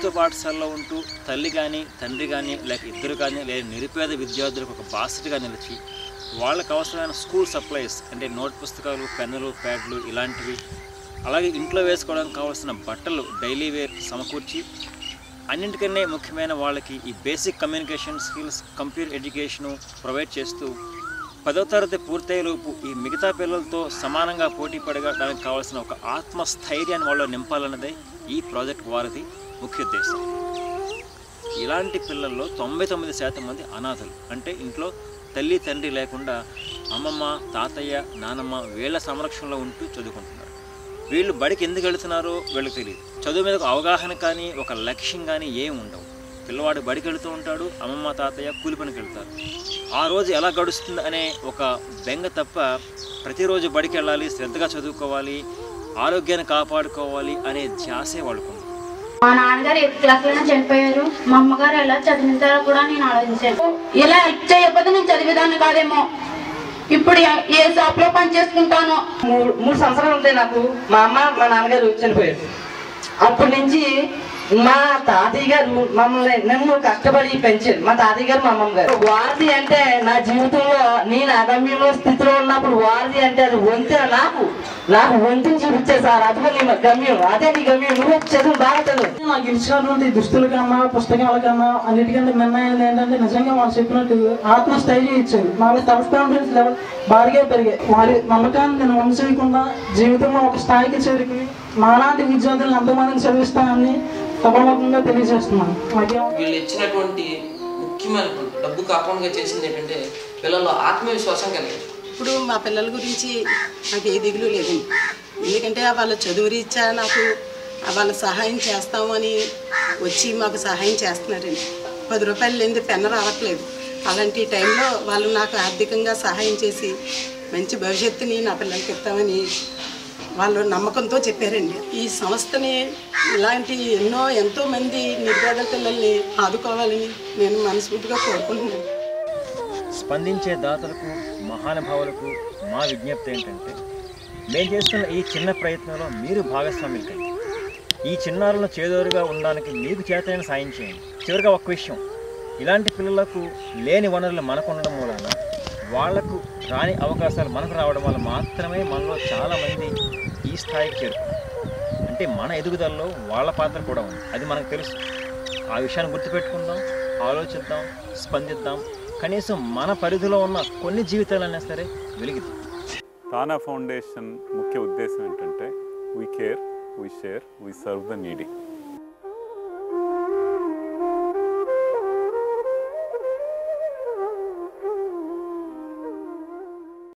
ప్రభుత్వ పాఠశాలలో ఉంటూ తల్లి కానీ తండ్రి కానీ లేక ఇద్దరు కానీ లేదా నిరుపేద విద్యార్థులకు ఒక బాసటగా నిలిచి వాళ్ళకు అవసరమైన స్కూల్ సప్లైస్ అంటే నోట్ పుస్తకాలు, పెన్నులు, ప్యాడ్లు ఇలాంటివి, అలాగే ఇంట్లో వేసుకోవడానికి కావాల్సిన బట్టలు డైలీ వేర్ సమకూర్చి, అన్నింటికన్నా ముఖ్యమైన వాళ్ళకి ఈ basic communication skills, computer education provide చేస్తూ 10వ తరగతి పూర్తయ్యేలోపు ఈ మిగతా పిల్లలతో సమానంగా పోటీ పడడానికి కావాల్సిన ఒక ఆత్మస్థైర్యాన్ని వాళ్ళు నింపాలన్నదే ఈ ప్రాజెక్ట్ వారిది ముఖ్య ఉద్దేశం. ఇలాంటి పిల్లల్లో 99% మంది అనాథలు, అంటే ఇంట్లో తల్లి తండ్రి లేకుండా అమ్మమ్మ, తాతయ్య, నానమ్మ వీళ్ళ సంరక్షణలో ఉంటూ చదువుకుంటున్నారు. వీళ్ళు బడికి ఎందుకు వెళుతున్నారో వీళ్ళకి తెలియదు. చదువు మీద ఒక అవగాహన కానీ ఒక లక్ష్యం కానీ ఏమి ఉండవు. పిల్లవాడు బడికి వెళుతూ ఉంటాడు, అమ్మమ్మ తాతయ్య కూలి పనికి వెళ్తారు. ఆ రోజు ఎలా గడుస్తుంది అనే ఒక బెంగ తప్ప ప్రతిరోజు బడికి వెళ్ళాలి, శ్రద్ధగా చదువుకోవాలి, ఆరోగ్యాన్ని కాపాడుకోవాలి అనే ధ్యాసే వాళ్ళకు. మా నాన్నగారు 8th క్లాస్లోనే చనిపోయారు. మా అమ్మగారు ఎలా చదివించారో కూడా నేను ఆలోచించాను. ఇలా హెల్ప్ చేయకపోతే నేను చదివేదాన్ని కాదేమో. ఇప్పుడు ఏ షాప్లో పని చేసుకుంటాను. 3 సంవత్సరాలు ఉంటాయి నాకు. మా అమ్మ మా నాన్నగారు చనిపోయారు. అప్పటి నుంచి మా తాతయ్య గారు మమ్మల్ని నన్ను కష్టపడి పెంచారు. మా తాతయ్య గారు, మా అమ్మమ్మ గారు. వారధి అంటే నా జీవితంలో నేను అగమ్యంలో స్థితిలో ఉన్నప్పుడు వారధి అంటే అది వంతెన. నాకు వంతుని చూపించారు సార్. అదిగో నీ గమ్యం, అదే నీ గమ్యం, నువ్వు చదువు బాగా చదువు. నాకు ఇచ్చినటువంటి దుస్తుల కన్నా పుస్తకాల కన్నా అన్నిటికంటే నిర్ణయం ఏంటంటే నిజంగా వాళ్ళు చెప్పినట్టు ఆత్మస్థైర్యం ఇచ్చారు. మాకు సెల్ఫ్ కాన్ఫిడెన్స్ లెవెల్ బాగా పెరిగాయి. వారి నమ్మకాన్ని నేను వంచకుండా జీవితంలో ఒక స్థాయికి చేరుకుని మాలాంటి విద్యార్థులను ఎంతమందిని చదివిస్తానని సభాముఖంగా తెలియజేస్తున్నాను. వీళ్ళు ఇచ్చినటువంటి ముఖ్యమైన డబ్బు కాకుండా చేసింది ఏంటంటే పిల్లల్లో ఆత్మవిశ్వాసం కలిగింది. ఇప్పుడు మా పిల్లల గురించి నాకు ఏ దిగులు లేదండి. ఎందుకంటే వాళ్ళ చదువు రీత్యా నాకు వాళ్ళ సహాయం చేస్తాము అని వచ్చి మాకు సహాయం చేస్తున్నారండి. 10 రూపాయలు లేనిది పెన్ను రావట్లేదు. అలాంటి టైంలో వాళ్ళు నాకు ఆర్థికంగా సహాయం చేసి మంచి భవిష్యత్తుని నా పిల్లలకి ఇస్తామని వాళ్ళు నమ్మకంతో చెప్పారండి. ఈ సంస్థని ఇలాంటి ఎంతోమంది నిర్పేద పిల్లల్ని ఆదుకోవాలని నేను మనస్ఫూర్తిగా కోరుకుంటున్నాను. స్పందించే దాతలకు, మహానుభావులకు మా విజ్ఞప్తి ఏంటంటే, మేము చేస్తున్న ఈ చిన్న ప్రయత్నంలో మీరు భాగస్వామ్యం కండి. ఈ చిన్నారులను చేదోరుగా ఉండడానికి మీకు చేతనైన సాయం చేయండి. చివరిగా ఒక విషయం, ఇలాంటి పిల్లలకు లేని వనరులు మనకు ఉండడం మూలన వాళ్లకు రాని అవకాశాలు మనకు రావడం వల్ల మాత్రమే మనలో చాలామంది ఈ స్థాయికి చేరుకున్నారు. అంటే మన ఎదుగుదలలో వాళ్ళ పాత్ర కూడా ఉంది, అది మనకు తెలుసు. ఆ విషయాన్ని గుర్తుపెట్టుకుందాం, ఆలోచిద్దాం, స్పందిద్దాం. కనీసం మన పరిధిలో ఉన్న కొన్ని జీవితాలైనా సరే వెలిగిద్దాం. తానా ఫౌండేషన్ ముఖ్య ఉద్దేశం ఏంటంటే, we care, we share, we serve the needy.